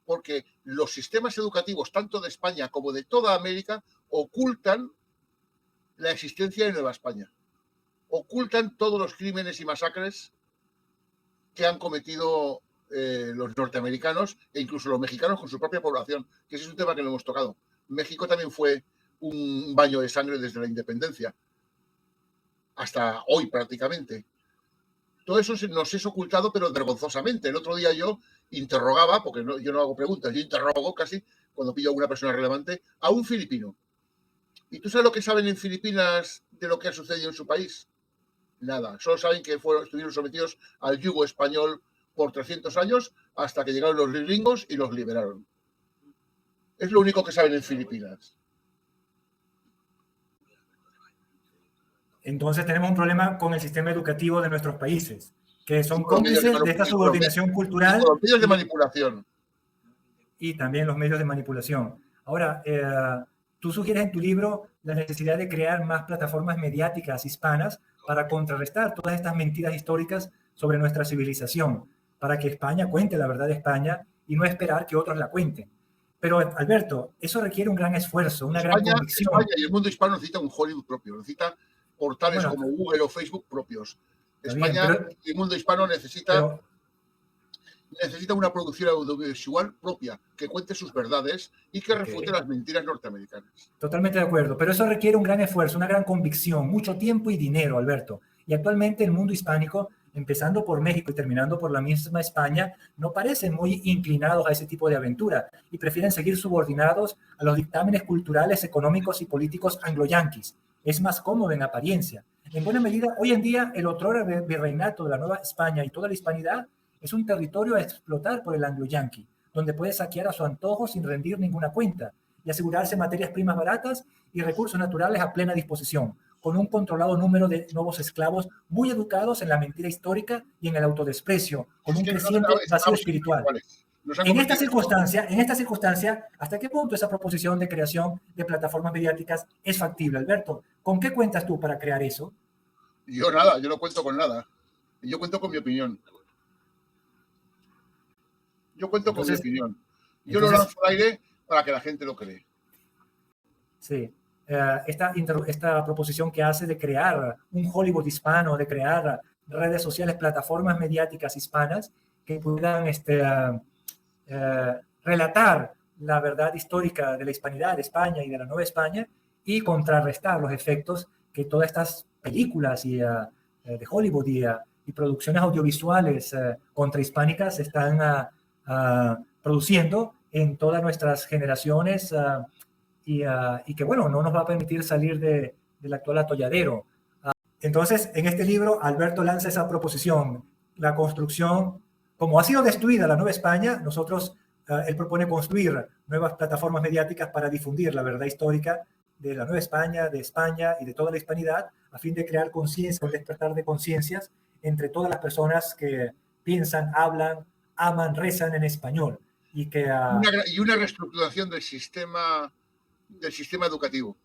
porque los sistemas educativos, tanto de España como de toda América, ocultan la existencia de Nueva España. Ocultan todos los crímenes y masacres que han cometido los norteamericanos e incluso los mexicanos con su propia población, que ese es un tema que no hemos tocado. México también fue un baño de sangre desde la independencia hasta hoy prácticamente. Todo eso nos es ocultado, pero vergonzosamente. El otro día yo interrogaba, porque yo no hago preguntas, yo interrogo casi cuando pillo a una persona relevante, a un filipino. ¿Y tú sabes lo que saben en Filipinas de lo que ha sucedido en su país? Nada. Solo saben que estuvieron sometidos al yugo español por 300 años hasta que llegaron los gringos y los liberaron. Es lo único que saben en Filipinas. Entonces tenemos un problema con el sistema educativo de nuestros países, que son cómplices de esta subordinación cultural. Los medios de manipulación. Y también los medios de manipulación. Ahora, tú sugieres en tu libro la necesidad de crear más plataformas mediáticas hispanas para contrarrestar todas estas mentiras históricas sobre nuestra civilización, para que España cuente la verdad de España y no esperar que otros la cuenten. Pero, Alberto, eso requiere un gran esfuerzo, una gran convicción. España y el mundo hispano necesita un Hollywood propio, necesita portales como Google o Facebook propios. España y el mundo hispano necesita una producción audiovisual propia que cuente sus verdades y que refute las mentiras norteamericanas. Totalmente de acuerdo, pero eso requiere un gran esfuerzo, una gran convicción, mucho tiempo y dinero, Alberto. Y actualmente el mundo hispánico, empezando por México y terminando por la misma España, no parecen muy inclinados a ese tipo de aventura y prefieren seguir subordinados a los dictámenes culturales, económicos y políticos anglo-yanquis. Es más cómodo en apariencia. En buena medida, hoy en día, el otrora virreinato de la Nueva España y toda la hispanidad es un territorio a explotar por el anglo-yanqui, donde puede saquear a su antojo sin rendir ninguna cuenta y asegurarse materias primas baratas y recursos naturales a plena disposición, con un controlado número de nuevos esclavos muy educados en la mentira histórica y en el autodesprecio, con un creciente vacío espiritual. En esta circunstancia, ¿hasta qué punto esa proposición de creación de plataformas mediáticas es factible, Alberto? ¿Con qué cuentas tú para crear eso? Yo nada, yo no cuento con nada. Yo cuento con mi opinión. Yo cuento con mi opinión. Yo lo lanzo al aire para que la gente lo cree. Sí. Esta proposición que hace de crear un Hollywood hispano, de crear redes sociales, plataformas mediáticas hispanas que puedan relatar la verdad histórica de la hispanidad de España y de la Nueva España y contrarrestar los efectos que todas estas películas de Hollywood y producciones audiovisuales contrahispánicas están produciendo en todas nuestras generaciones y que, bueno, no nos va a permitir salir del actual atolladero. Entonces, en este libro, Alberto lanza esa proposición, la construcción, como ha sido destruida la Nueva España, él propone construir nuevas plataformas mediáticas para difundir la verdad histórica de la Nueva España, de España y de toda la hispanidad, a fin de crear conciencia, un despertar de conciencias entre todas las personas que piensan, hablan, aman, rezan en español. Y una reestructuración del sistema educativo.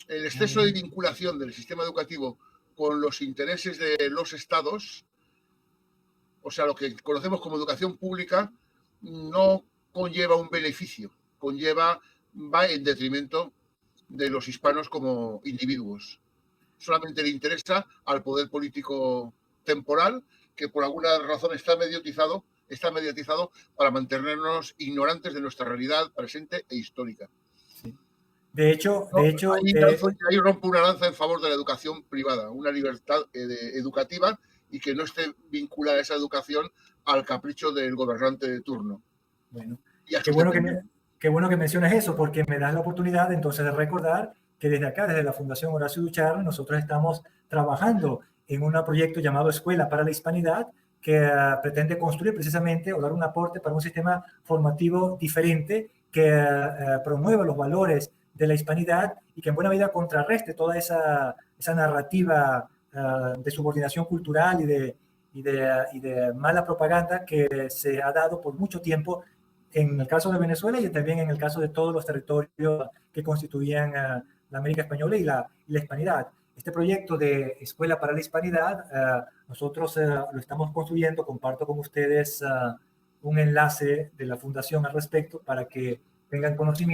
El exceso de vinculación del sistema educativo con los intereses de los estados, o sea, lo que conocemos como educación pública, no conlleva un beneficio, va en detrimento de los hispanos como individuos. Solamente le interesa al poder político temporal, que por alguna razón está mediatizado para mantenernos ignorantes de nuestra realidad presente e histórica. De hecho, ahí rompo una lanza en favor de la educación privada, una libertad educativa y que no esté vinculada esa educación al capricho del gobernante de turno. Bueno, qué bueno que mencionas eso, porque me das la oportunidad entonces de recordar que desde acá, desde la Fundación Horacio Ducharme, nosotros estamos trabajando en un proyecto llamado Escuela para la Hispanidad, que pretende construir precisamente o dar un aporte para un sistema formativo diferente que promueva los valores de la hispanidad y que en buena medida contrarreste toda esa narrativa de subordinación cultural y de mala propaganda que se ha dado por mucho tiempo en el caso de Venezuela y también en el caso de todos los territorios que constituían la América Española y la hispanidad. Este proyecto de Escuela para la Hispanidad, nosotros lo estamos construyendo, comparto con ustedes un enlace de la Fundación al respecto para que tengan conocimiento